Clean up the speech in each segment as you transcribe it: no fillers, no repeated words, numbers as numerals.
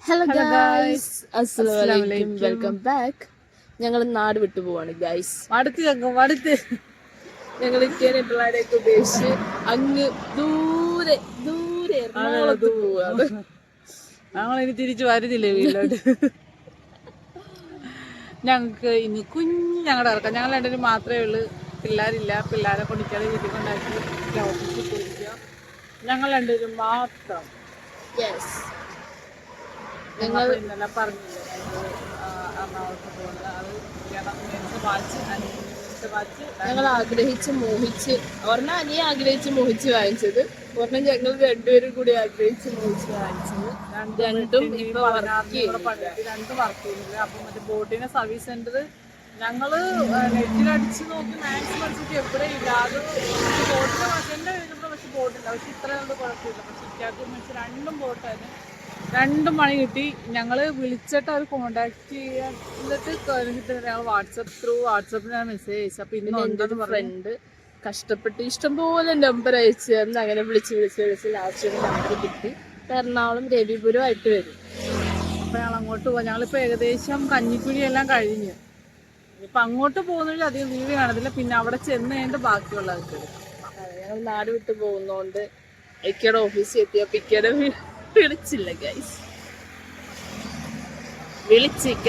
Hello guys, അസ്സലാമലൈക്കും, welcome back. ഞങ്ങൾ നാട് വിട്ടു പോവാണ് ഗൈസ്. ഞങ്ങൾ പിള്ളേരെയൊക്കെ ഉപേക്ഷിച്ച് അങ്ങ് ദൂരെ ദൂരെ എറണാകുളത്ത് പോവാണ്. ഞങ്ങളിനി തിരിച്ചു വരുന്നില്ലേ വീട്ടിലോട്ട്. ഞങ്ങൾക്ക് ഇനി ഞങ്ങളുടെ ഇറക്കാം. ഞങ്ങൾ രണ്ടുപേരും മാത്രമേ ഉള്ളൂ, പിള്ളേരില്ല. പിള്ളേരെ കൊണ്ടിക്കാതെ വീട്ടിൽ കൊണ്ടാക്കി ഓഫീസിൽ പോയിരിക്കുക. ഞങ്ങൾ രണ്ടുപേരും മാത്രം. ഞങ്ങൾ ഇന്നലെ പറഞ്ഞില്ലേ എറണാകുളത്ത് പോകുന്നത്. ഞങ്ങൾ ആഗ്രഹിച്ച് മോഹിച്ച്, ഒരെണ്ണം അനിയെ ആഗ്രഹിച്ച് മോഹിച്ച് വാങ്ങിച്ചത്, ഒരെണ്ണം ഞങ്ങൾ രണ്ടുപേരും കൂടി ആഗ്രഹിച്ച് മോഹിച്ച് വാങ്ങിച്ചത്. രണ്ടും വർക്ക് ചെയ്യുന്നില്ല. അപ്പൊ മറ്റേ ബോട്ടിന്റെ സർവീസ് സെന്റർ ഞങ്ങള് നെറ്റിലടിച്ച് നോക്കി മാക്സ് പഠിച്ചിട്ട് എവിടെ ഇല്ല. അത് ബോട്ടിന്റെ എന്റെ കഴിഞ്ഞപ്പോൾ പക്ഷെ ബോട്ടില്ല. പക്ഷെ ഇത്ര കണ്ട് കുഴപ്പമില്ല. പക്ഷെ ഇക്കാർക്ക് വെച്ച് രണ്ടും ബോട്ടായിരുന്നു. 2 മണി കിട്ടി. ഞങ്ങള് വിളിച്ചിട്ട് അവർ കോണ്ടാക്ട് ചെയ്യാൻ ഞങ്ങൾ വാട്സപ്പിനാണ് മെസ്സേജ് അയച്ചത്. അപ്പൊ ഇന്ന് ഫ്രണ്ട് കഷ്ടപ്പെട്ട് ഇഷ്ടംപോലെ നമ്പർ അയച്ചു തന്ന് അങ്ങനെ വിളിച്ച് ലാസ്റ്റ് നമ്പർ കിട്ടി. എറണാകുളം രവിപുരം ആയിട്ട് വരും. അപ്പൊ ഞങ്ങൾ അങ്ങോട്ട് പോവാം. ഞങ്ങളിപ്പോ ഏകദേശം കഞ്ഞിക്കുഴി എല്ലാം കഴിഞ്ഞ് ഇപ്പൊ അങ്ങോട്ട് പോകുന്നതിൽ അധികം വീട് കാണത്തില്ല. പിന്നെ അവിടെ ചെന്ന് കഴിഞ്ഞിട്ട് ബാക്കിയുള്ളത് ഞങ്ങൾ നാട് വിട്ട് പോകുന്നോണ്ട് ഇക്കയുടെ ഓഫീസിൽ എത്തിയപ്പോ ഇക്കയുടെ വിളിച്ചില്ല ഗൈസ്. വിളിച്ചിക്ക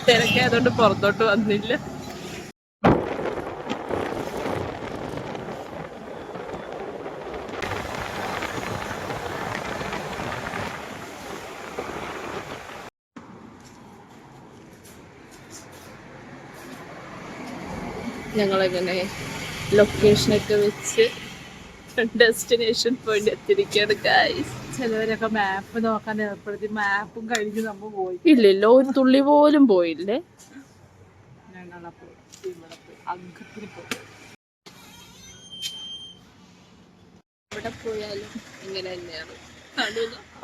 തിരക്കായതുകൊണ്ട് പുറത്തോട്ട് വന്നില്ല. ഞങ്ങളെങ്ങനെ ലൊക്കേഷനൊക്കെ വെച്ച് ഡെസ്റ്റിനേഷൻ പോയിന്റ് എത്തിയിരിക്കുകയാണ് ഗൈസ്. ചിലവരൊക്കെ മാപ്പ് നോക്കാൻ ഏർപ്പെടുത്തി മാപ്പും കഴിഞ്ഞ് നമ്മൾ പോയി. ഇല്ലല്ലോ, ഒരു തുള്ളി പോലും പോയില്ലേ. ഞങ്ങളപ്പോൾ ഇവിടെ പോയി അങ്കത്തിന് പോയി. ഇവിടെ പോയാലും ഇങ്ങനെ തന്നെയാണ്.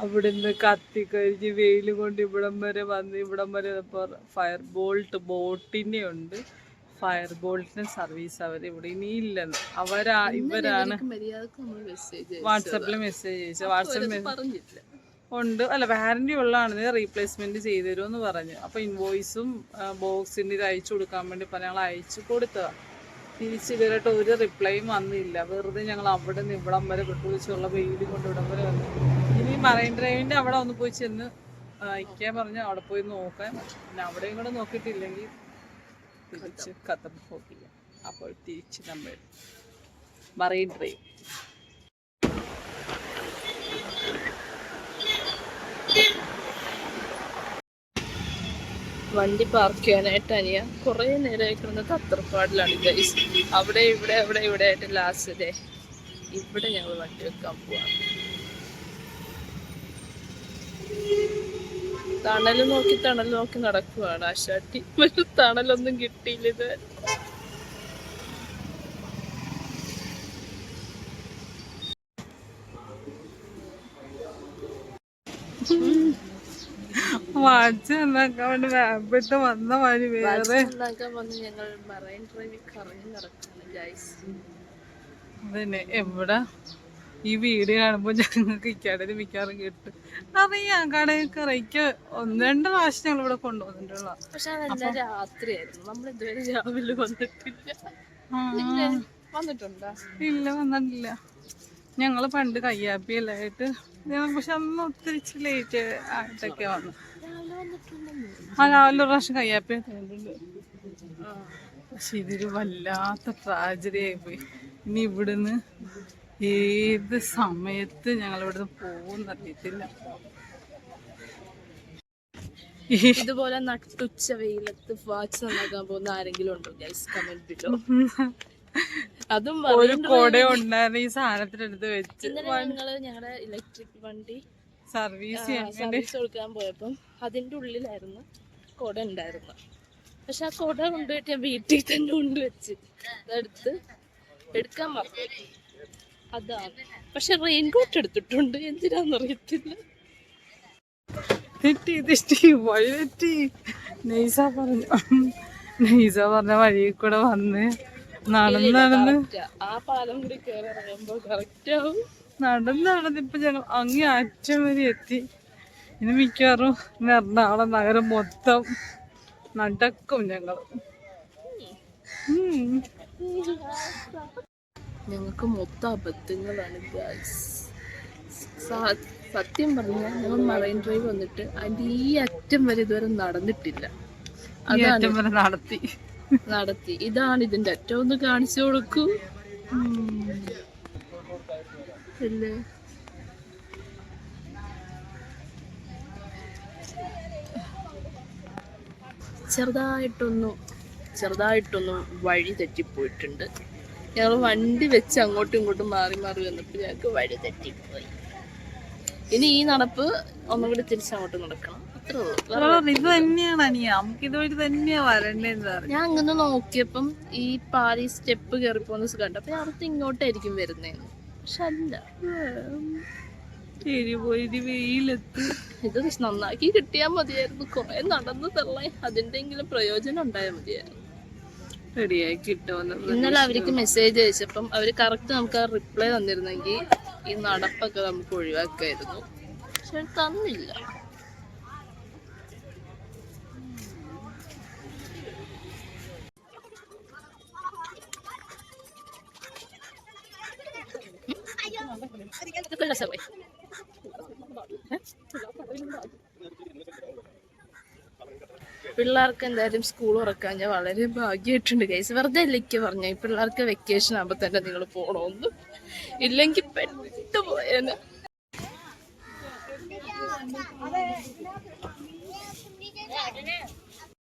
അവിടുന്ന് കത്തിക്കഴിഞ്ഞ് വെയിൽ കൊണ്ട് ഇവിടം വരെ വന്ന് ഇവിടം വരെ ഫയർ ബോൾട്ട് ബോട്ടിനെ ഉണ്ട്. ഫയർ ബോൾട്ടിന് സർവീസ് അവർ ഇവിടെ ഇനിയില്ലെന്ന് ഇവരാണ് വാട്സാപ്പിൽ മെസ്സേജ് അയച്ചത്. വാട്സാപ്പിൽ ഉണ്ട്. അല്ല, വാറന്റി ഉള്ളതാണ്, റീപ്ലേസ്മെന്റ് ചെയ്തു തരുമെന്ന് പറഞ്ഞു. അപ്പൊ ഇൻവോയ്സും ബോക്സിന്റെ ഇത് അയച്ചു കൊടുക്കാൻ വേണ്ടി ഞങ്ങൾ അയച്ചു കൊടുത്തതാണ്. തിരിച്ച് ഇവരായിട്ട് ഒരു റിപ്ലൈയും വന്നില്ല. വെറുതെ ഞങ്ങൾ അവിടെ നിന്ന് ഇവിടം വരെ വിട്ടുവെച്ചുള്ള വെയിൽ കൊണ്ട് ഇവിടം വരെ വന്നു. ഇനി മറൈൻ ഡ്രൈവിന്റെ അവിടെ ഒന്ന് പോയി ചെന്ന് അയക്കാൻ പറഞ്ഞു. അവിടെ പോയി നോക്കാൻ. പിന്നെ അവിടെയും കൂടെ നോക്കിയിട്ടില്ലെങ്കിൽ തിരിച്ച് ഖത്തർ പോകില്ല. അപ്പോൾ തിരിച്ച് നമ്മൾ മറൈൻ ഡ്രൈവ്. വണ്ടി പാർക്ക് ചെയ്യാനായിട്ട് അനിയ കുറേ നേരമായി കിടന്ന് ഖത്തർപ്പാടിലാണ് ഗൈസ്. അവിടെ ഇവിടെ ആയിട്ട് ലാസ്റ്റ് ഡേ ഇവിടെ ഞങ്ങൾ വണ്ടി വെക്കാൻ പോവാണ്. തണൽ നോക്കി നടക്കുവാണ് ആശാട്ടി. ഒരു തണലൊന്നും കിട്ടിയില്ല ഇത്. അതന്നെ എവിടെ ഈ വീഡിയോ കാണുമ്പോ ഞങ്ങൾക്ക് ഇക്കാടല് മിക്കാറും കേട്ട് അറിയാം. കടയൊക്കെ ഇറയ്ക്ക് 1-2 പ്രാവശ്യം ഞങ്ങൾ ഇവിടെ കൊണ്ടുവന്നിട്ടുള്ള. പക്ഷെ അതെല്ലാം രാത്രിയായിരുന്നു. നമ്മൾ ഇതുവരെ രാവിലെ വന്നിട്ടില്ല. വന്നിട്ടുണ്ടോ? ഇല്ല, വന്നിട്ടില്ല. ഞങ്ങള് പണ്ട് കയ്യാപ്പിയല്ലായിട്ട് പക്ഷെ അന്ന് ഒത്തിരി ലേറ്റ് ആയിട്ടൊക്കെ വന്നു. രാവിലെ ഒരു പ്രാവശ്യം കയ്യാപ്പി കഴിഞ്ഞിട്ടുണ്ട്. പക്ഷെ ഇതൊരു വല്ലാത്ത ട്രാജഡി ആയിപ്പോയി. ഇനി ഇവിടുന്ന് ഏത് സമയത്ത് ഞങ്ങൾ ഇവിടുന്ന് പോകുന്നറിയത്തില്ല. ഇതുപോലെ നട്ടുച്ച വെയിലത്ത് വാച്ച് നന്നാക്കാൻ പോകുന്ന ആരെങ്കിലും ഉണ്ടോ ഗൈസ്? Comment below. അതും ഒരു കൊട ഉണ്ടായിരുന്നു ഈ സാധനത്തിനെടുത്ത് വെച്ച്. ഞങ്ങളുടെ ഇലക്ട്രിക് വണ്ടി സർവീസ് കൊടുക്കാൻ പോയപ്പം അതിന്റെ ഉള്ളിലായിരുന്നു കൊട ഉണ്ടായിരുന്നു. പക്ഷെ ആ കൊട കൊണ്ടുപോയിട്ട് ഞാൻ വീട്ടിൽ തന്നെ കൊണ്ടുവച്ച് അതെടുത്ത് എടുക്കാൻ പറഞ്ഞു. അതാണ്. പക്ഷെ റെയിൻകോട്ട് എടുത്തിട്ടുണ്ട്, എന്തിനാന്നറിയത്തില്ല. നൈസ പറഞ്ഞ വഴിയിൽ കൂടെ വന്ന് നടന്ന് ആ പാലം കൂടി കയറി ഇറങ്ങുമ്പോ കറക്റ്റ് ആവും. നടന്നിപ്പോ ഞങ്ങൾ അങ്ങേ അറ്റം വരെ എത്തി. ഇനി മിക്കവാറും എറണാകുളം നഗരം മൊത്തം നടക്കും ഞങ്ങൾ. ഞങ്ങൾക്ക് മൊത്തം അബദ്ധങ്ങളാണ് ഗൈസ്. സത്യം പറഞ്ഞാൽ ഞങ്ങൾ മറൈൻ ഡ്രൈവ് വന്നിട്ട് അതിന്റെ ഈ അറ്റം വരെ ഇതുവരെ നടന്നിട്ടില്ല. നടത്തി. ഇതാണ് ഇതിന്റെ അറ്റം. ഒന്ന് കാണിച്ചു കൊടുക്കൂ. അല്ലേ ചെറുതായിട്ടൊന്നും വഴി തെറ്റിപ്പോയിട്ടുണ്ട്. ഞങ്ങൾ വണ്ടി വെച്ച് അങ്ങോട്ടും ഇങ്ങോട്ടും മാറി വന്നപ്പോൾ ഞങ്ങൾക്ക് വഴി തെറ്റിപ്പോയി. ഇനി ഈ നടപ്പ് ഒന്നും കൂടി തിരിച്ചങ്ങോട്ട് നടക്കണം. ഞാൻ അങ്ങനെ നോക്കിയപ്പം ഈ പാലി സ്റ്റെപ്പ് കയറിപ്പോന്ന് കണ്ടപ്പോ അടുത്ത് ഇങ്ങോട്ടായിരിക്കും വരുന്നേന്ന്. പക്ഷെ അല്ല, ഇത് നന്നാക്കി കിട്ടിയാ മതിയായിരുന്നു. കുറെ നടന്നു തള്ളേ, അതിന്റെങ്കിലും പ്രയോജനം ഉണ്ടായാൽ മതിയായിരുന്നു. റെഡിയായി കിട്ടുമെന്ന്. ഇന്നലെ അവർക്ക് മെസ്സേജ് അയച്ചപ്പം അവര് കറക്റ്റ് നമുക്ക് ആ റിപ്ലൈ തന്നിരുന്നെങ്കിൽ ഈ നടപ്പൊക്കെ നമുക്ക് ഒഴിവാക്കായിരുന്നു. പക്ഷെ തന്നില്ല. പിള്ളേർക്ക് എന്തായാലും സ്കൂൾ തുറക്കാൻ ഞാൻ വളരെ ഭാഗ്യമായിട്ടുണ്ട് ഗൈസ്. വെറുതെ ഇല്ലേക്ക് പറഞ്ഞ ഈ പിള്ളേർക്ക് വെക്കേഷൻ ആകുമ്പോ തന്നെ നിങ്ങൾ പോണോന്ന്, ഇല്ലെങ്കിൽ പെട്ടുപോയേനെ.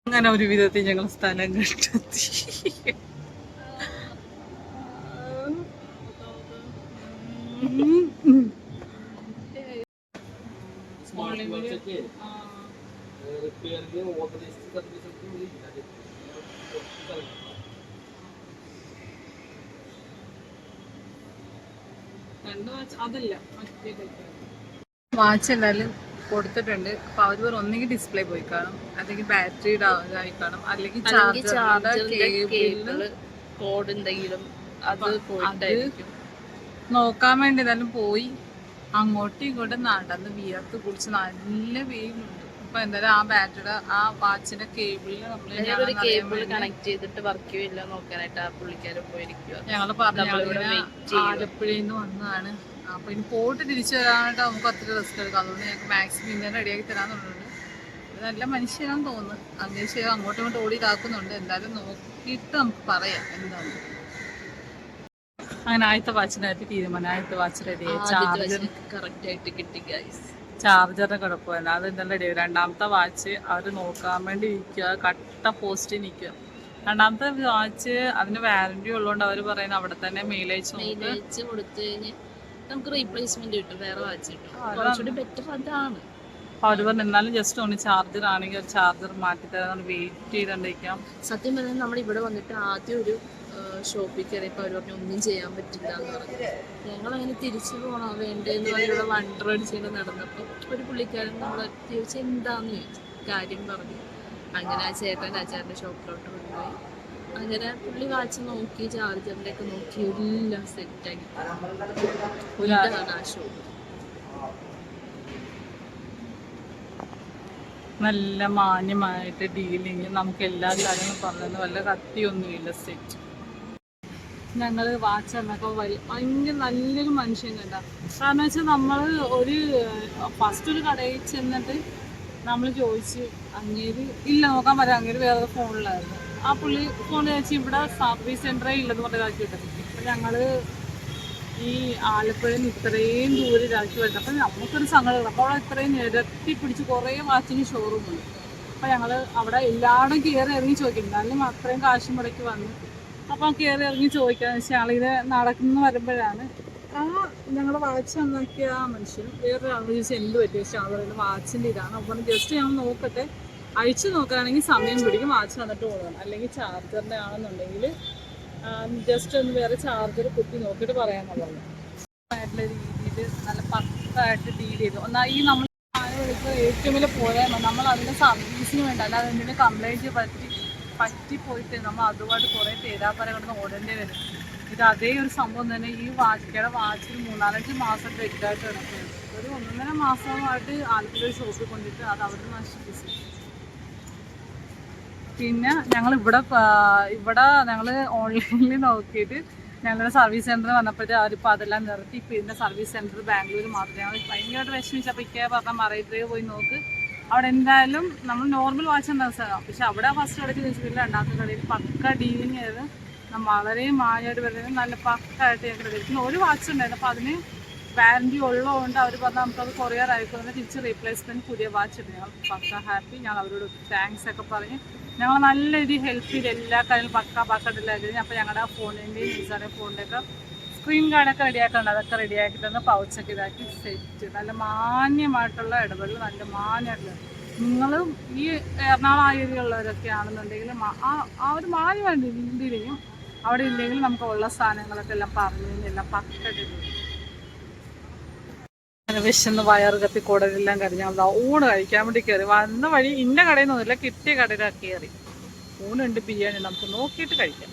അങ്ങനെ ഒരു വിധത്തിൽ ഞങ്ങൾ സ്ഥലം കണ്ടെത്തി. വാച്ച് എന്തായാലും കൊടുത്തിട്ടുണ്ട്. അപ്പൊ അവര് ഒന്നെങ്കിൽ ഡിസ്പ്ലേ പോയി കാണും, അല്ലെങ്കിൽ ബാറ്ററിയുടെ ഇതായി കാണും, അല്ലെങ്കിൽ കോഡ് എന്തെങ്കിലും അത് നോക്കാൻ വേണ്ടി എന്തായാലും പോയി. അങ്ങോട്ടും ഇങ്ങോട്ടും നടന്ന് വിയർത്ത് കുടിച്ച് നല്ല വെയിലുണ്ട്. അപ്പൊ എന്തായാലും ആ ബാറ്ററിയുടെ ആ വാച്ചിന്റെ കേബിളിൽ നമ്മള് കേബിൾ കണക്ട് ചെയ്തിട്ട് വർക്ക് ചെയ്യില്ല നോക്കാനായിട്ട് ആ പുള്ളിക്കാരൻ പോയിരിക്കുക. ഞങ്ങള് പറഞ്ഞു ആലപ്പുഴയിൽ നിന്ന് വന്നതാണ്. അപ്പൊ ഇനി പോയിട്ട് തിരിച്ചു വരാനായിട്ട് നമുക്ക് അത്ര റിസ്ക് എടുക്കാം. അതുകൊണ്ട് ഞങ്ങൾക്ക് മാക്സിമം ഇങ്ങനെ റെഡിയാക്കി തരാന്നുള്ളത്. നല്ല മനുഷ്യനാന്ന് തോന്നുന്നു. അങ്ങനെ ചെയ്ത് അങ്ങോട്ടും ഇങ്ങോട്ടും ഓടി ഇതാക്കുന്നുണ്ട്. എന്തായാലും നോക്കിയിട്ട് നമുക്ക് പറയാം എന്താണ്. അങ്ങനെ ആദ്യത്തെ വാച്ചിനായിട്ട് തീരുമാനം. ആദ്യത്തെ വാച്ച് റെഡിയായി. ചാർജറിന്റെ കുഴപ്പമില്ല, അത് എന്തായാലും റെഡിയായി. രണ്ടാമത്തെ വാച്ച് അവർ നോക്കാൻ വേണ്ടി ഇരിക്കുക, കട്ട പോസ്റ്റ് നിൽക്കുക. രണ്ടാമത്തെ വാച്ച് അതിന് വാറന്റി ഉള്ളതുകൊണ്ട് അവർ പറയുന്നത് അവിടെ തന്നെ മെയിൽ അയച്ച് കൊടുത്തു കഴിഞ്ഞാൽ നമുക്ക് റീപ്ലേസ്മെന്റ് കിട്ടും, വേറെ വാച്ച് കിട്ടും. ബെറ്റർ അതാണ്. അവർ പറഞ്ഞു എന്നാലും ജസ്റ്റ് ഒന്ന് ചാർജർ ആണെങ്കിൽ ഒരു ചാർജർ മാറ്റി തരാൻ വെയിറ്റ് ചെയ്തോണ്ടിരിക്കാം. സത്യം പറഞ്ഞാൽ നമ്മൾ ഇവിടെ വന്നിട്ട് ആദ്യം ഒരു ഷോപ്പിൽ കയറിയപ്പോൾ അവർ പറഞ്ഞു ഒന്നും ചെയ്യാൻ പറ്റില്ല എന്ന് പറഞ്ഞു. ഞങ്ങളങ്ങനെ തിരിച്ചു പോകണോ വേണ്ടതെന്ന് പറഞ്ഞിവിടെ വണ്ടർ അടിച്ചുകൊണ്ട് നടന്നപ്പോൾ ഒരു പുള്ളിക്കാരൻ നമ്മളെ ചോദിച്ചാൽ എന്താന്ന് ചോദിച്ചു, കാര്യം പറഞ്ഞു. അങ്ങനെ ആ ചേട്ടൻ്റെ ഷോപ്പിലോട്ട് കൊണ്ടുപോയി. അങ്ങനെ പുള്ളി വാച്ച് നോക്കി, ചാർജറിൻ്റെ ഒക്കെ നോക്കി എല്ലാം സെറ്റാക്കി. ഇതാണ് ആ ഷോപ്പ്. നല്ല മാന്യമായിട്ട് ഡീലിങ്, നമുക്ക് എല്ലാ കാര്യങ്ങളും പറഞ്ഞു. വല്ല കത്തിയൊന്നുമില്ല, സെറ്റ്. ഞങ്ങൾ വാച്ച് എന്നൊക്കെ ഭയങ്കര നല്ലൊരു മനുഷ്യൻ കണ്ട. കാരണം വെച്ചാൽ നമ്മൾ ഫസ്റ്റ് ഒരു കടയിൽ ചെന്നിട്ട് നമ്മൾ ചോദിച്ച് അങ്ങേര് ഇല്ല നോക്കാൻ പറ്റാം, അങ്ങേര് വേറെ ഫോണിലായിരുന്നു. ആ പുള്ളി ഫോൺ ചോദിച്ച് ഇവിടെ സർവീസ് സെൻ്ററേ ഇല്ലെന്ന് പറഞ്ഞ ഇതാക്കി വിട്ടത്. അപ്പം ഞങ്ങൾ ഈ ആലപ്പുഴയിൽ നിന്ന് ഇത്രയും ദൂരം ഇതാക്കി വരുന്നത്. അപ്പം നമുക്കൊരു സങ്കടം. അപ്പോൾ അവിടെ ഇത്രയും നിരത്തി പിടിച്ച് കുറേ വാച്ചിന് ഷോറൂമുണ്ട്. അപ്പം ഞങ്ങൾ അവിടെ എല്ലായിടും കയറി ഇറങ്ങി ചോദിക്കും. എന്നാലും അത്രയും കാശ് മുടക്കി വന്ന് അപ്പം കയറി ഇറങ്ങി ചോദിക്കാന്ന് വെച്ചാൽ ഞങ്ങളിത് നടക്കുന്നു വരുമ്പോഴാണ് ഞങ്ങൾ വാച്ച് നന്നാക്കിയ ആ മനുഷ്യനും വേറൊരാൾ ചോദിച്ചാൽ എന്ത് പറ്റി വെച്ചാൽ ആൾ പറയുന്നത് വാച്ചിൻ്റെ ഇതാണ്. അപ്പം ജസ്റ്റ് ഞങ്ങൾ നോക്കട്ടെ, അഴിച്ചു നോക്കുകയാണെങ്കിൽ സമയം പിടിക്കും, വാച്ച് വന്നിട്ട് കൊടുക്കണം. അല്ലെങ്കിൽ ചാർജറിൻ്റെ ആണെന്നുണ്ടെങ്കിൽ ജസ്റ്റ് ഒന്ന് വേറെ ചാർജർ കുത്തി നോക്കിയിട്ട് പറയാമെന്ന് പറഞ്ഞു. ആയിട്ടുള്ള രീതിയിൽ നല്ല പക്കായിട്ട് ഡീൽ ചെയ്തു. എന്നാൽ ഈ നമ്മൾ ഏറ്റവും വലിയ പോയാൽ നമ്മൾ അതിൻ്റെ സർവീസിന് വേണ്ട, അല്ലാതെ എന്തെങ്കിലും കംപ്ലൈൻറ്റ് പറ്റിപ്പോയിട്ട് നമ്മൾ അതുമായിട്ട് കുറേ തേരാപ്പര കിടന്ന് ഓടേണ്ടി വരും. ഇത് അതേ ഒരു സംഭവം തന്നെ ഈ വാച്ചിക്കയുടെ വാച്ചിൽ 3-4 മാസം ഡെഡായിട്ട് കിടക്കുന്നത്. ഒരു 1.5 മാസമായിട്ട് ആലപ്പുഴ ഷോപ്പിൽ കൊണ്ടിട്ട് അത് അവിടെ നശിപ്പിച്ചു. പിന്നെ ഞങ്ങൾ ഇവിടെ ഞങ്ങൾ ഓൺലൈനിൽ നോക്കിയിട്ട് ഞങ്ങളുടെ സർവീസ് സെൻറ്റർ വന്നപ്പോഴത്തെ അവരിപ്പോൾ അതെല്ലാം നിർത്തി. ഇപ്പോൾ ഇതിൻ്റെ സർവീസ് സെൻറ്റർ ബാംഗ്ലൂർ മാത്രമേ. ഞങ്ങൾ ഭയങ്കരമായിട്ട് വിഷമിച്ചപ്പോൾ ഇക്കേ പറഞ്ഞാൽ മറൈറ്റേ പോയി നോക്ക്, അവിടെ എന്തായാലും നമ്മൾ നോർമൽ വാച്ച് ഉണ്ടാകുന്ന സ്ഥലമാണ്. പക്ഷെ അവിടെ ഫസ്റ്റ് കടയ്ക്ക് വെച്ചിട്ടില്ല, രണ്ടാമത്തെ കടയിൽ പക്ക ഡീലിങ് ആയത്. വളരെ മാന്യമായിട്ട് വരുന്നത് നല്ല പക്കായിട്ട് ഞങ്ങൾ എടുക്കുന്നു. ഒരു വാച്ച് ഉണ്ടായിരുന്നു, അപ്പോൾ അതിന് വാറൻറ്റി ഉള്ളതുകൊണ്ട് അവർ പറഞ്ഞാൽ നമുക്കത് കൊറിയർ ആയിക്കോട്ടെ തിരിച്ച് റീപ്ലേസ്മെൻറ്റ് പുതിയ വാച്ച് ഉണ്ട്. ഞങ്ങൾ പക്ക ഹാപ്പി. ഞാൻ അവരോട് താങ്ക്സ് ഒക്കെ പറഞ്ഞ് ഞങ്ങൾ നല്ല രീതിയിൽ ഹെൽപ്പ് ചെയ്ത് എല്ലാ കാര്യങ്ങളും പക്കട്ടില്ലായിരുന്നു. അപ്പോൾ ഞങ്ങളുടെ ഫോണിൻ്റെയും നിസാറെ ഫോണിൻ്റെയൊക്കെ സ്ക്രീൻ ഗാർഡൊക്കെ റെഡിയാക്കുന്നുണ്ട്. അതൊക്കെ റെഡിയാക്കി തന്ന് പൗച്ചൊക്കെ ഇതാക്കി സെറ്റ്. നല്ല മാന്യമായിട്ടുള്ള ഇടപെടൽ, നല്ല മാന്യമായിട്ടുള്ള. നിങ്ങളും ഈ എറണാകുളം ആ ഏരിയയുള്ളവരൊക്കെ ആണെന്നുണ്ടെങ്കിലും ആ ഒരു മാന്യമായിട്ട് രീതിയിലും അവിടെ ഇല്ലെങ്കിൽ നമുക്ക് ഉള്ള സാധനങ്ങളൊക്കെ എല്ലാം പറഞ്ഞു എല്ലാം പക്കട്ടിട്ട് വിശന്ന് വയറ് കത്തി കുടലെല്ലാം കറിഞ്ഞ ഊണ് കഴിക്കാൻ വേണ്ടി കയറി. വന്ന വഴി ഇന്ന കടയിൽ നിന്നൊന്നുമില്ല, കിട്ടിയ കടയിലൊക്കെ കയറി. ഊണുണ്ട്, ബിരിയാണി, നമുക്ക് നോക്കിയിട്ട് കഴിക്കാം.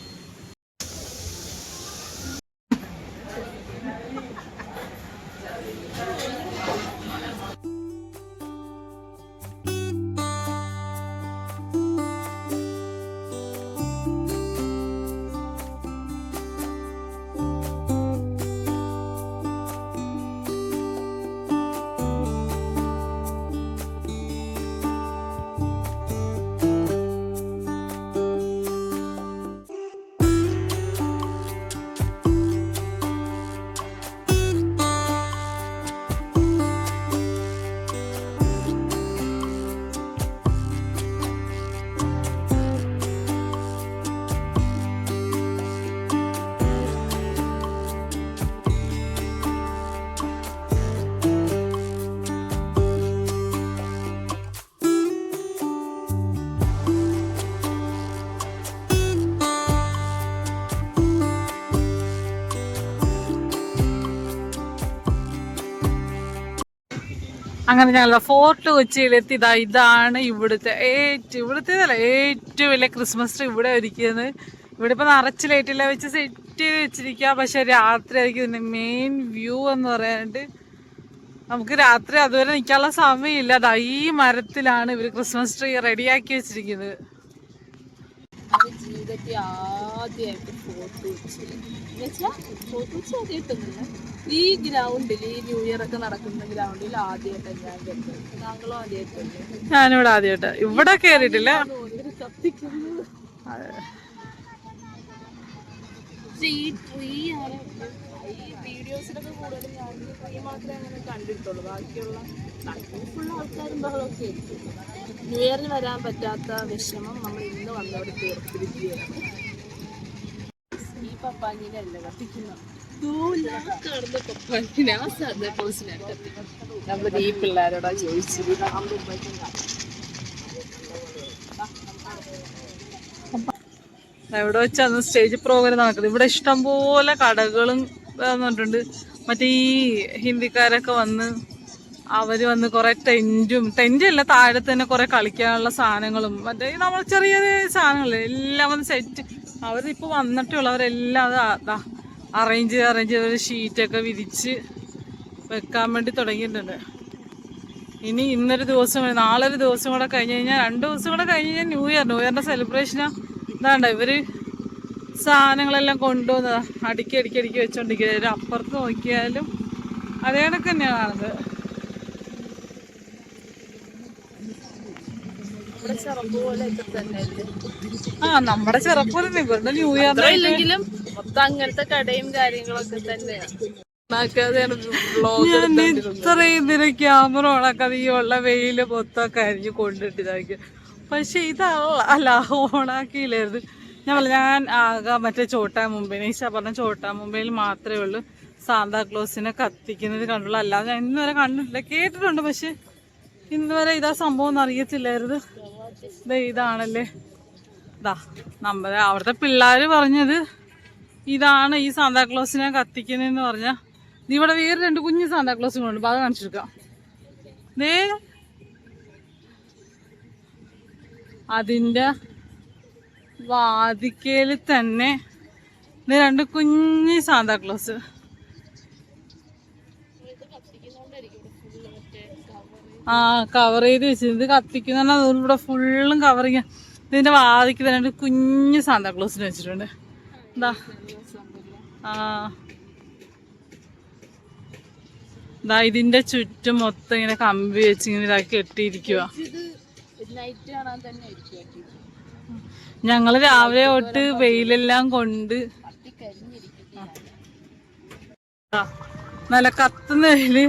അങ്ങനെ ഞങ്ങളുടെ ഫോർട്ട് കൊച്ചിയിലെത്തി. ഇതാണ് ഇവിടുത്തേതല്ല ഏറ്റവും വലിയ ക്രിസ്മസ് ട്രീ ഇവിടെ ഒരുക്കിയത്. ഇവിടെ ഇപ്പോൾ നിറച്ച് ലൈറ്റെല്ലാം വെച്ച് സെറ്റ് ചെയ്ത് വെച്ചിരിക്കുക. പക്ഷെ രാത്രി ആയിരിക്കും ഇതിൻ്റെ മെയിൻ വ്യൂ എന്ന് പറയാനായിട്ട്. നമുക്ക് രാത്രി അതുവരെ നിൽക്കാനുള്ള സമയമില്ല. ഈ മരത്തിലാണ് ഇവർ ക്രിസ്മസ് ട്രീ റെഡിയാക്കി വെച്ചിരിക്കുന്നത്. ജീവിതത്തിൽ ആദ്യമായിട്ട് ഫോർട്ട് കൊച്ചി ഈ ഗ്രൗണ്ടിൽ, ഈ ന്യൂ ഇയർ ഒക്കെ നടക്കുന്ന ഗ്രൗണ്ടിൽ ആദ്യമായിട്ടാണ് ഞാൻ കണ്ടത്. താങ്കളും ആദ്യമായിട്ടല്ലേ? ഞാനിവിടെ ആദ്യമായിട്ട് ഇവിടെ കയറിയിട്ടില്ല. ഈ ട്രീ ആണ് ഈ വീഡിയോസിലൊക്കെ കൂടുതലും ഞാൻ ട്രീ മാത്രമേ അങ്ങനെ കണ്ടിട്ടുള്ളൂ. ബാക്കിയുള്ള ഫുൾ ആൾക്കാരും ബഹളമൊക്കെ ആയിരിക്കും. ന്യൂ ഇയറിന് വരാൻ പറ്റാത്ത വിഷമം നമ്മൾ ഇന്ന് വന്നവിടെ തീർത്തിരിക്കുകയാണ്. ഈ പപ്പാഞ്ഞിനല്ല കത്തിക്കുന്നത്, കാണുന്ന പപ്പാഞ്ഞിനെ ആ സാധാരണ കത്തിക്കുന്നത്. നമ്മൾ ഈ പിള്ളേരോടാ ചോദിച്ചത്. എവിടെ വെച്ചാണ് സ്റ്റേജ് പ്രോഗ്രാം നടക്കുന്നത്. ഇവിടെ ഇഷ്ടംപോലെ കടകളും വന്നിട്ടുണ്ട്. മറ്റേ ഈ ഹിന്ദിക്കാരൊക്കെ വന്ന് അവർ വന്ന് കുറേ ടെൻറ്റല്ല, താഴെ തന്നെ കുറേ കളിക്കാനുള്ള സാധനങ്ങളും മറ്റേ നമ്മൾ ചെറിയ ചെറിയ സാധനങ്ങൾ എല്ലാം വന്ന് സെറ്റ്. അവരിപ്പോൾ വന്നിട്ടുള്ളവരെല്ലാം അത് അറേഞ്ച് ചെയ്ത് ഷീറ്റൊക്കെ വിരിച്ച് വെക്കാൻ വേണ്ടി തുടങ്ങിയിട്ടുണ്ട്. ഇനി ഇന്നൊരു ദിവസം, നാളെ ഒരു ദിവസം കൂടെ കഴിഞ്ഞ് കഴിഞ്ഞാൽ 2 ദിവസം കൂടെ കഴിഞ്ഞ് കഴിഞ്ഞാൽ ന്യൂ ഇയറിൻ്റെ സെലിബ്രേഷനാണ്. ഇതാണ്ട ഇവർ സാധനങ്ങളെല്ലാം കൊണ്ടുവന്നതാ അടുക്കി വെച്ചോണ്ടിരിക്കുന്നത്. അപ്പുറത്ത് നോക്കിയാലും അതേ കണക്ക് തന്നെയാണ് കാണുന്നത്. നമ്മുടെ ചെറുപ്പം പോലെ ഇവരുടെ ന്യൂ ഇയർ ഇല്ലെങ്കിലും മൊത്തം അങ്ങനത്തെ കടയും കാര്യങ്ങളൊക്കെ തന്നെയാണ്. ഞാൻ ഇത്രയും ഇതിന് ക്യാമറ ഓണാക്കാതെ ഈ ഉള്ള വെയില് മൊത്തമൊക്കെ അരിഞ്ഞ് കൊണ്ടിട്ടിതാക്കി. പക്ഷെ ഇതല്ല ഓണാക്കിയില്ലായിരുന്നു. ഞാൻ ആകെ മറ്റേ ചോട്ടാ മുംബൈ ഈശ പറഞ്ഞ ചോട്ടാ മുംബൈയിൽ മാത്രമേ ഉള്ളൂ സാന്താക്ലോസിനെ കത്തിക്കുന്നത് കണ്ടുള്ളൂ. അല്ലാതെ ഞാൻ ഇന്നുവരെ കണ്ടിട്ടില്ല, കേട്ടിട്ടുണ്ട്. പക്ഷെ ഇന്നുവരെ ഇതാ സംഭവം ഒന്നും അറിയത്തില്ലായിരുന്നു. ഇതാണല്ലേ അവിടുത്തെ പിള്ളേർ പറഞ്ഞത് ഇതാണ് ഈ സാന്താക്ലോസിനെ കത്തിക്കുന്നതെന്ന് പറഞ്ഞാൽ. ഇവിടെ വേറെ 2 കുഞ്ഞു സാന്താക്ലോസും കൊണ്ട് അത് കാണിച്ചെടുക്കാം. അതിൻ്റെ വാതിക്കയിൽ തന്നെ ഇത് രണ്ട് കുഞ്ഞി സാന്താക്ലോസ്. ആ കവർ ചെയ്ത് വെച്ചത്. ഇത് കത്തിക്കുന്ന ഇവിടെ ഫുള്ളും കവർ ചെയ്യാൻ. ഇതിന്റെ വാതിക്ക് തന്നെ കുഞ്ഞ് സാന്താക്ലോസിന് വെച്ചിട്ടുണ്ട്. എന്താ ഇതിന്റെ ചുറ്റും മൊത്തം ഇങ്ങനെ കമ്പി വെച്ച് ഇങ്ങനെ ഇതാക്കി കെട്ടിയിരിക്കുക. ഞങ്ങള് രാവിലെ തൊട്ട് വെയിലെല്ലാം കൊണ്ട് നല്ല കത്തുന്ന വെയില്.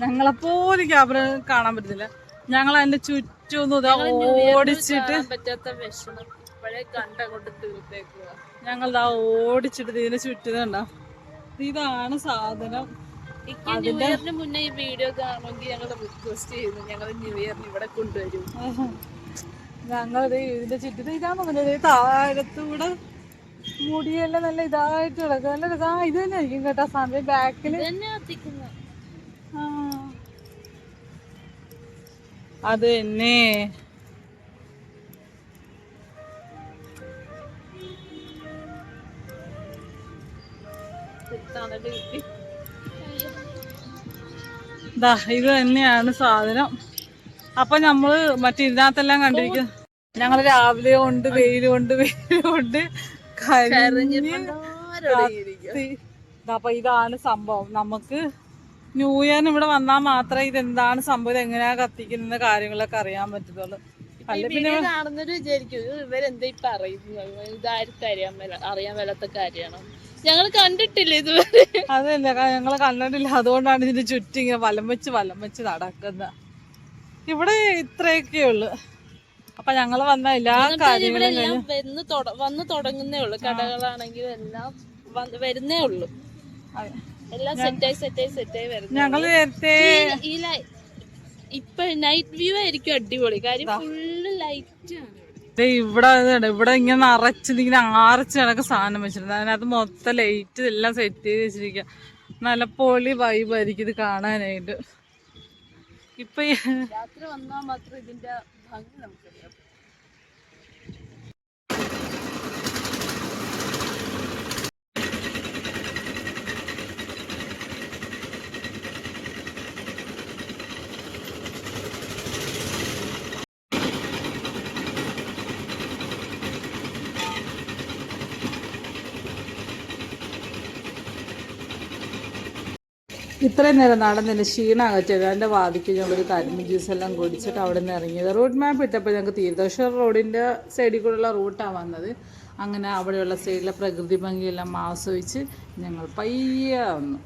ഞങ്ങളെപ്പോലും ക്യാമറ കാണാൻ പറ്റുന്നില്ല. ഞങ്ങൾ അതിന്റെ ചുറ്റും ഓടിച്ചിട്ട് ഞങ്ങൾ ഓടിച്ചിട്ട് ഇതിന്റെ ചുറ്റും കണ്ടോ. ഇതാണ് സാധനം. ന്യൂ ഇയറിന് മുന്നേ ഈ വീഡിയോ കാണുമെങ്കിൽ ഞങ്ങൾ റിക്വസ്റ്റ് ചെയ്യുന്നു, ഞങ്ങൾ ന്യൂ ഇയറിന് ഇവിടെ കൊണ്ടുവരും. ഞങ്ങളിത് ഇതിന്റെ ചുറ്റും ഇതാണെന്നുണ്ട്. താഴത്തൂടെ മുടിയെല്ലാം നല്ല ഇതായിട്ട് കിടക്കുക. നല്ല രസാ. ഇത് തന്നെ ആയിരിക്കും കേട്ടോ സാധനം ബാക്കില്. അത് തന്നെ ഇത് തന്നെയാണ് സാധനം. അപ്പൊ നമ്മള് ഇതിനകത്തെല്ലാം കണ്ടിരിക്കും. ഞങ്ങള് രാവിലെ കൊണ്ട് വെയിൽ കൊണ്ട് അപ്പൊ ഇതാണ് സംഭവം. നമുക്ക് ന്യൂ ഇയറിന് ഇവിടെ വന്നാൽ മാത്രമേ ഇതെന്താണ് സംഭവം, എങ്ങനെയാ കത്തിക്കുന്ന കാര്യങ്ങളൊക്കെ അറിയാൻ പറ്റത്തുള്ളൂ. അല്ല പിന്നെ കാണുന്നവര് വിചാരിക്കും ഇവരെന്താ ഇപ്പൊ അറിയുന്നത്, ഇതാർക്ക് അറിയാൻ മേലാത്ത കാര്യമാണ്. ഞങ്ങൾ കണ്ടിട്ടില്ല ഇതുവരെ. അതല്ല ഞങ്ങള് കണ്ടിട്ടില്ല. അതുകൊണ്ടാണ് ഇതിന്റെ ചുറ്റും ഇങ്ങനെ വലം വെച്ച് നടക്കുന്ന. ഇവിടെ ഇത്രയൊക്കെ ഉള്ളു. അപ്പൊ ഞങ്ങള് വന്ന എല്ലാ കാര്യങ്ങളും വന്ന് തുടങ്ങുന്നേ ഉള്ളു. കടകളാണെങ്കിലും എല്ലാം വരുന്നേ ഉള്ളു. എല്ലാം സെറ്റായി വരുന്നു. ഞങ്ങള് നേരത്തെ ഇപ്പൊ നൈറ്റ് വ്യൂ ആയിരിക്കും അടിപൊളി. കാര്യം ഫുള്ള് ലൈറ്റ് ആണ്. ഇവിടെ ഇങ്ങനെ നിറച്ചിട്ട് ഇങ്ങനെ ആറച്ച് കണക്ക് സാധനം വെച്ചിട്ടുണ്ട്. അതിനകത്ത് മൊത്തം ലൈറ്റ് എല്ലാം സെറ്റ് ചെയ്ത് വെച്ചിരിക്കുക. നല്ല പൊളി വൈബായിരിക്കും ഇത് കാണാനായിട്ട്. ഇപ്പൊ രാത്രി വന്നാൽ മാത്രം ഇതിന്റെ ഭംഗി നമുക്കറിയാം. ഇത്രയും നേരം നടന്നതിന് ക്ഷീണാകറ്റത്. അതിൻ്റെ വാതിക്ക് ഞങ്ങളൊരു കരിമ്പ് ജ്യൂസ് എല്ലാം കുടിച്ചിട്ട് അവിടെ നിന്ന് ഇറങ്ങിയത്. റൂട്ട് മാപ്പ് ഇട്ടപ്പോൾ ഞങ്ങൾക്ക് തീർത്ഥേശ്വർ റോഡിൻ്റെ സൈഡിൽ കൂടെയുള്ള റൂട്ടാണ് വന്നത്. അങ്ങനെ അവിടെയുള്ള സൈഡിലെ പ്രകൃതി ഭംഗിയെല്ലാം ആസ്വദിച്ച് ഞങ്ങൾ പയ്യെ വന്നു.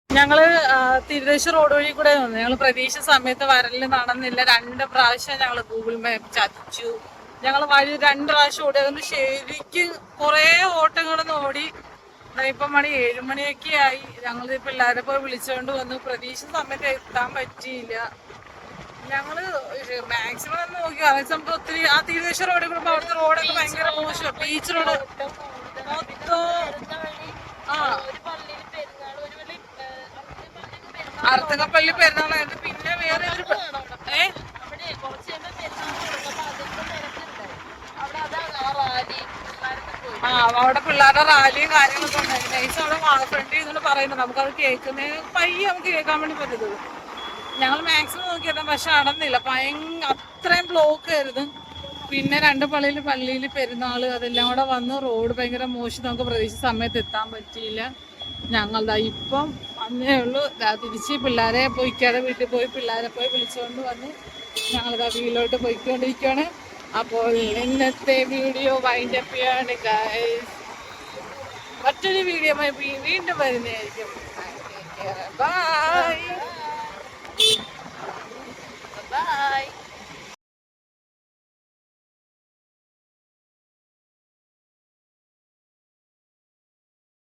ഞങ്ങള് തിരുദേശ റോഡ് വഴി കൂടെ വന്നു. ഞങ്ങൾ പ്രതീക്ഷ സമയത്ത് വരല് നടന്നില്ല. 2 പ്രാവശ്യം ഞങ്ങൾ ഗൂഗിൾ മാപ്പ് ചതിച്ചു. ഞങ്ങൾ വഴി 2 പ്രാവശ്യം ഓടി. അതുകൊണ്ട് ശരിക്കും കുറേ ഓട്ടങ്ങളൊന്നും ഓടി. ഇപ്പം മണി 7 മണിയൊക്കെ ആയി. ഞങ്ങൾ പിള്ളേരെ പോയി വിളിച്ചുകൊണ്ട് വന്നു. പ്രതീക്ഷ സമയത്ത് എത്താൻ പറ്റിയില്ല. ഞങ്ങള് മാക്സിമം ഒന്ന് നോക്കി. അതേ സമയത്ത് ഒത്തിരി ആ തിരുദേശ റോഡിൽ കൂടെ അവിടുത്തെ റോഡൊക്കെ ഭയങ്കര മോശം. ബീച്ച് റോഡ് മൊത്തം അർത്തകപ്പള്ളി പെരുന്നാളായിരുന്നു. പിന്നെ വേറെ ഒരു അവിടെ പിള്ളേരുടെ റാലിയും കാര്യങ്ങളൊക്കെ ഉണ്ടായിരുന്നു. നൈസ് അവിടെ ഫ്രണ്ട് ചെയ്യുന്നത് പറയുന്നത് നമുക്കത് കേൾക്കുന്നതിന് പയ്യെ നമുക്ക് കേൾക്കാൻ വേണ്ടി പറ്റുന്നത്. ഞങ്ങൾ മാക്സിമം നോക്കിയതാണ്. പക്ഷെ നടന്നില്ല. അത്രയും ബ്ലോക്ക് ആയിരുന്നു. പിന്നെ 2 പള്ളിയിൽ പെരുന്നാള് അതെല്ലാം കൂടെ വന്ന് റോഡ് ഭയങ്കര മോശം. നമുക്ക് പ്രതീക്ഷിച്ച സമയത്ത് എത്താൻ പറ്റിയില്ല. ഞങ്ങളുടെ ഇപ്പം വന്നേ ഉള്ളൂ. തിരിച്ച് പിള്ളേരെ പോയിക്കാതെ വീട്ടിൽ പോയി പിള്ളേരെ പോയി വിളിച്ചുകൊണ്ട് വന്ന് ഞങ്ങളിതാ വീട്ടിലോട്ട് പോയിക്കൊണ്ടിരിക്കുകയാണ്. അപ്പോൾ ഇന്നത്തെ വീഡിയോ വൈൻഡ് അപ്പ് ചെയ്യാണ് ഗൈസ്. മറ്റൊരു വീഡിയോ വീണ്ടും വരുന്നതായിരിക്കും.